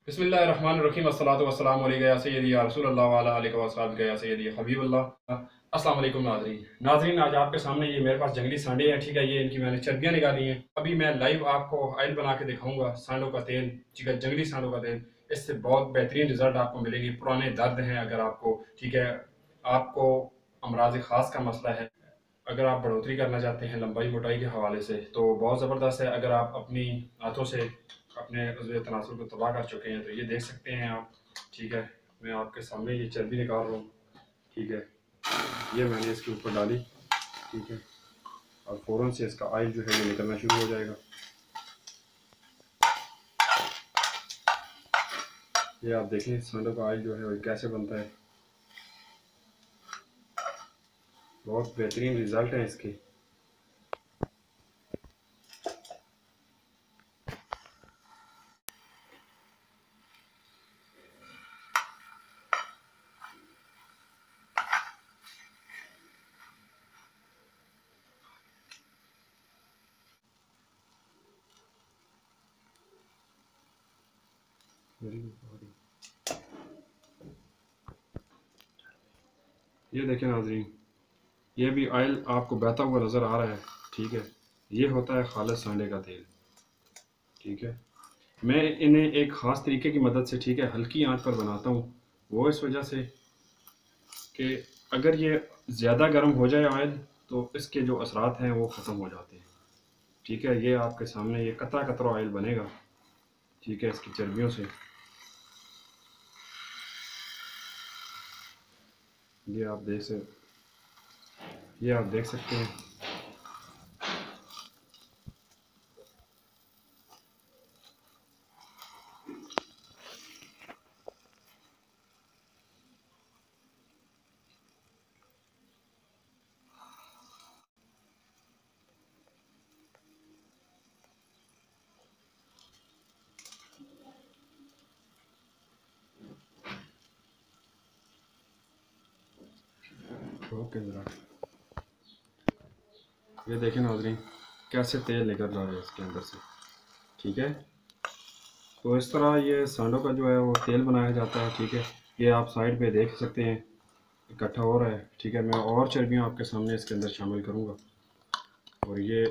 बिस्मिल्लाहिर्रहमानिर्रहीम अस्सलातु वस्सलामु अलैका या सय्यदी या रसूलल्लाह व अला आलिका व अस्हाबिका या सय्यदी या हबीबल्लाह। अस्सलाम वालेकुम नाज़रीन, आज आपके सामने ये मेरे पास जंगली सांडे हैं। ठीक है, ये इनकी मैंने चर्बियाँ निकाली हैं। अभी मैं लाइव आपको ऑयल बना के दिखाऊंगा सांडों का तेल। ठीक है, जंगली सांडों का तेल, इससे बहुत बेहतरीन रिजल्ट आपको मिलेंगे। पुराने दर्द हैं अगर आपको, ठीक है, आपको अमराज खास का मसला है, अगर आप बढ़ोतरी करना चाहते हैं लंबाई मोटाई के हवाले से, तो बहुत ज़बरदस्त है। अगर आप अपनी हाथों से अपने उज़्व तनासुर को तबाह कर चुके हैं तो ये देख सकते हैं आप। ठीक है, मैं आपके सामने ये चर्बी निकाल रहा हूँ। ठीक है, ये मैंने इसके ऊपर डाली। ठीक है, और फ़ौरन से इसका ऑयल जो है ये निकलना शुरू हो जाएगा। ये आप देखें सांडों का ऑयल जो है वो कैसे बनता है। बहुत बेहतरीन रिज़ल्ट हैं इसके। ये देखें नाज़रीन, ये भी ऑयल आपको बहता हुआ नज़र आ रहा है। ठीक है, ये होता है खालिस सांडे का तेल। ठीक है, मैं इन्हें एक ख़ास तरीके की मदद से, ठीक है, हल्की आंच पर बनाता हूँ। वो इस वजह से कि अगर ये ज़्यादा गर्म हो जाए ऑयल तो इसके जो असरात हैं वो ख़त्म हो जाते हैं। ठीक है, ये आपके सामने ये कतरा कतरा ऑयल बनेगा। ठीक है, इसकी चर्बियों से ये आप देख सकते हैं। ओके ज़रा ये देखें नाज़रीन, कैसे तेल निकल रहा है इसके अंदर से। ठीक है, तो इस तरह ये सांडों का जो है वो तेल बनाया जाता है। ठीक है, ये आप साइड पे देख सकते हैं इकट्ठा हो रहा है। ठीक है, मैं और चर्बियाँ आपके सामने इसके अंदर शामिल करूँगा। और ये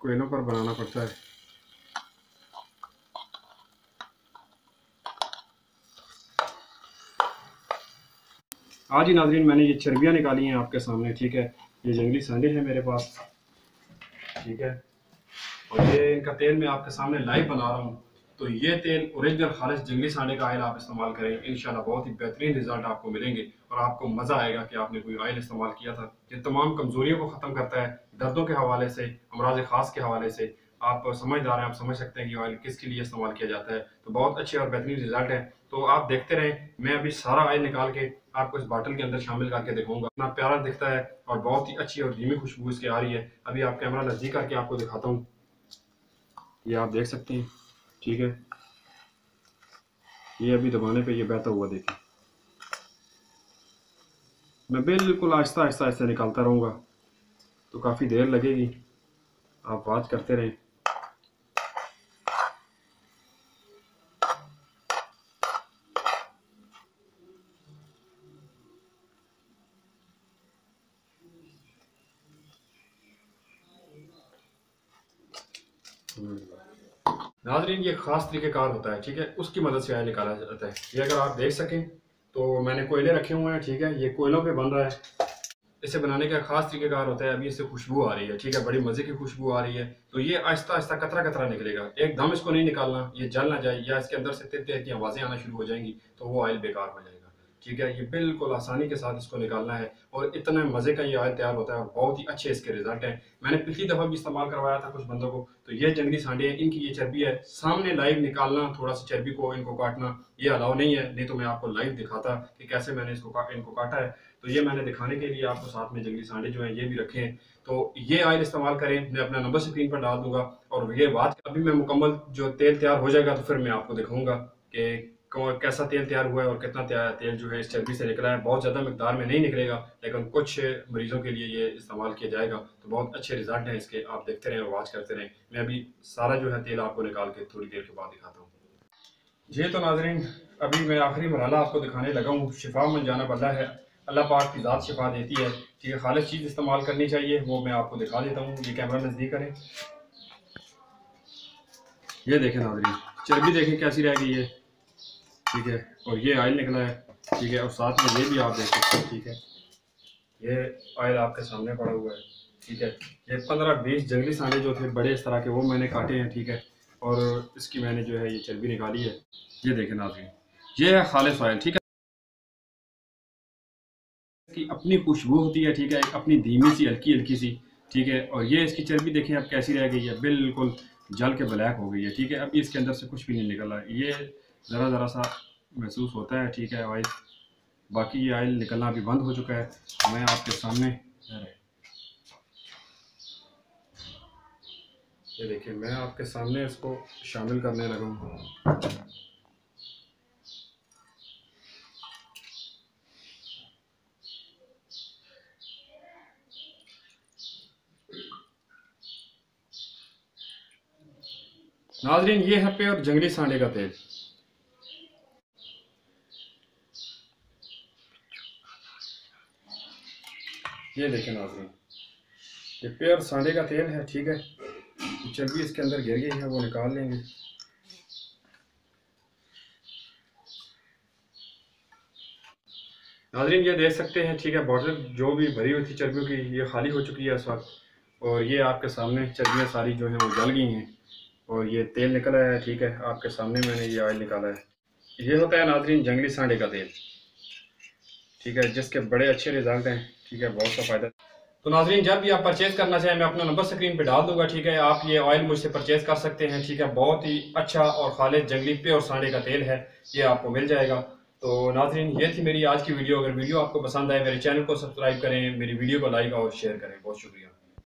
कोयलों पर बनाना पड़ता है। आज ही नाज़रीन मैंने ये चर्बियाँ निकाली हैं आपके सामने। ठीक है, ये जंगली सांडे हैं मेरे पास। ठीक है, और ये इनका तेल मैं आपके सामने लाइव बना रहा हूँ। तो ये तेल ओरिजिनल खालिश जंगली सांडे का ऑयल आप इस्तेमाल करें, इंशाल्लाह बहुत ही बेहतरीन रिजल्ट आपको मिलेंगे। और आपको मज़ा आएगा कि आपने कोई ऑयल इस्तेमाल किया था। ये तमाम कमज़ोरियों को ख़त्म करता है, दर्दों के हवाले से, अमराज ख़ास के हवाले से। आप समझदार हैं, आप समझ सकते हैं कि ऑयल किसके लिए इस्तेमाल किया जाता है। तो बहुत अच्छे और बेहतरीन रिजल्ट है। तो आप देखते रहें, मैं अभी सारा ऑयल निकाल के आपको इस बाटल के अंदर शामिल करके दिखाऊंगा। इतना प्यारा दिखता है और बहुत ही अच्छी और धीमी खुशबू इसकी आ रही है। अभी आप कैमरा नज़दीक करके आपको दिखाता हूँ, ये आप देख सकते हैं। ठीक है, ये अभी दबाने पे ये बहता हुआ देखें। मैं बिल्कुल आहिस्ता आहिस्ता आहिस्ता निकालता रहूँगा, तो काफ़ी देर लगेगी, आप वॉच करते रहें। नाजरीन, ये खास तरीक़ेकार होता है। ठीक है, उसकी मदद से आयल निकाला जाता है। ये अगर आप देख सकें तो मैंने कोयले रखे हुए हैं। ठीक है, ये कोयलों पे बन रहा है। इसे बनाने का खास तरीक़ेकार होता है। अभी इससे खुशबू आ रही है। ठीक है, बड़ी मज़े की खुशबू आ रही है। तो ये आहिस्ता आहिस्ता कतरा कतरा निकलेगा, एकदम इसको नहीं निकालना, ये जल ना जाए या इसके अंदर से तिर तिर की आवाज़ें आना शुरू हो जाएंगी तो वो ऑयल बेकार हो जाएगा। ठीक है, ये बिल्कुल आसानी के साथ इसको निकालना है और इतना मज़े का ये ऑयल तैयार होता है और बहुत ही अच्छे इसके रिजल्ट हैं। मैंने पिछली दफ़ा भी इस्तेमाल करवाया था कुछ बंदों को। तो ये जंगली सांडे हैं, इनकी ये चर्बी है, सामने लाइव निकालना, थोड़ा सा चर्बी को इनको काटना ये अलाउ नहीं है। नहीं तो मैं आपको लाइव दिखाता कि कैसे मैंने इनको काटा है। तो ये मैंने दिखाने के लिए आपको साथ में जंगली सांडे जो हैं ये भी रखे हैं। तो ये ऑयल इस्तेमाल करें, मैं अपना नंबर स्क्रीन पर डाल दूंगा। और ये बात अभी मैं मुकम्मल जो तेल तैयार हो जाएगा तो फिर मैं आपको दिखाऊंगा कि कैसा तेल तैयार हुआ है और कितना तेल जो है इस चर्बी से निकला है। बहुत ज़्यादा मिकदार में नहीं निकलेगा, लेकिन कुछ मरीजों के लिए ये इस्तेमाल किया जाएगा। तो बहुत अच्छे रिजल्ट हैं इसके, आप देखते रहें और वॉच करते रहें। मैं अभी सारा जो है तेल आपको निकाल के थोड़ी देर के बाद दिखाता हूँ। ये तो नाजरीन अभी मैं आखिरी मरहला आपको दिखाने लगा हूँ। शिफा मन जाना अल्लाह है, अल्लाह पाक की ज़ात शिफा देती है, ठीक है। खालिश चीज़ इस्तेमाल करनी चाहिए, वो मैं आपको दिखा देता हूँ। ये कैमरा नज़दीक करें, ये देखें नाजरीन, चर्बी देखें कैसी रह गई है, ठीक है। और ये ऑयल निकला है, ठीक है। और साथ में ये भी आप देख सकते हैं, ठीक है। ये ऑयल आपके सामने पड़ा हुआ है, ठीक है। ये 15-20 जंगली सांडे जो थे बड़े इस तरह के, वो मैंने काटे हैं, ठीक है। और इसकी मैंने जो है ये चर्बी निकाली है। ये देखें नाज़रीन, ये है खालिश ऑयल, ठीक है। इसकी अपनी खुशबू होती है, ठीक है, अपनी धीमी सी हल्की हल्की सी, ठीक है। और ये इसकी चर्बी देखें अब कैसी रह गई है, बिल्कुल जल के ब्लैक हो गई है, ठीक है। अभी इसके अंदर से कुछ भी नहीं निकला है, ये ज़रा ज़रा सा महसूस होता है, ठीक है, ऑयल। बाकी ये ऑयल निकलना अभी बंद हो चुका है। मैं आपके सामने, ये देखिए, मैं आपके सामने इसको शामिल करने लगा हूँ। नाजरीन ये है प्योर जंगली सांडे का तेल। ये देखें नाजरीन, ये प्योर सांडे का तेल है, ठीक है। चर्बी इसके अंदर गिर गई है, वो निकाल लेंगे। नाजरीन ये देख सकते हैं, ठीक है, बॉटल जो भी भरी हुई थी चर्बियों की, ये खाली हो चुकी है इस वक्त। और ये आपके सामने चर्बियाँ सारी जो हैं वो जल गई हैं, और ये तेल निकला है, ठीक है। आपके सामने मैंने ये ऑयल निकाला है। ये होता है नाजरीन जंगली सांडे का तेल, ठीक है, जिसके बड़े अच्छे रिजल्ट हैं, ठीक है, बहुत सा फ़ायदा। तो नाजरीन जब भी आप परचेज़ करना चाहें, मैं अपना नंबर स्क्रीन पे डाल दूंगा, ठीक है। आप ये ऑयल मुझसे परचेज़ कर सकते हैं, ठीक है। बहुत ही अच्छा और खालिश जंगली प्योर सांडे का तेल है, ये आपको मिल जाएगा। तो नाजरीन ये थी मेरी आज की वीडियो। अगर वीडियो आपको पसंद आए, मेरे चैनल को सब्सक्राइब करें, मेरी वीडियो को लाइक और शेयर करें। बहुत शुक्रिया।